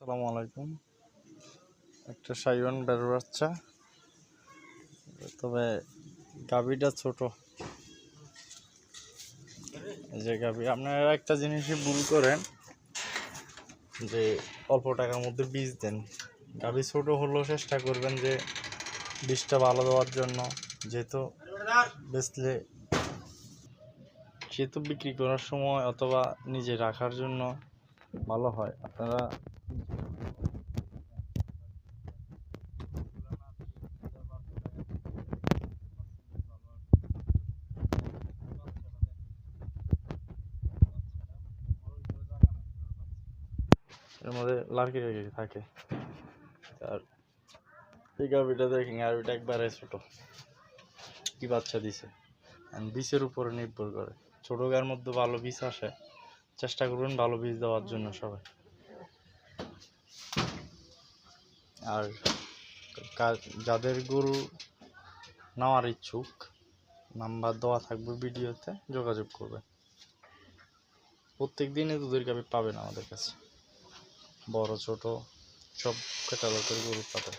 আসসালামু আলাইকুম। একটা সাইওয়ান বেড়ার বাচ্চা, তবে গাভীটা ছোট। এই যে গাভী, আপনারা একটা জিনিসই ভুল করেন যে অল্প টাকার মধ্যে বীজ দেন। গাভী ছোট হলেও চেষ্টা করবেন যে বীজটা ভালো দেওয়ার জন্য, যেহেতু বেচলে সেহেতু বিক্রি করার সময় অথবা নিজে রাখার জন্য ভালো হয়। আপনারা এর মধ্যে লার্কি থাকে। আর এই গাভীটা দেখেন, গাভীটা একবারে ছোট, কি বাচ্চা দিছে। বীজের উপরে নির্ভর করে, ছোট গায়ের মধ্যে ভালো বীজ আসে। চেষ্টা করবেন ভালো বীজ দেওয়ার জন্য সবাই। আর যাদের গরু নেওয়ার ইচ্ছুক, নাম্বার দেওয়া থাকবে ভিডিওতে, যোগাযোগ করবেন। প্রত্যেক দিনে দুধের গাভী পাবেন আমাদের কাছে, বড় ছোট সব ক্যাটালগের গরু পাবেন।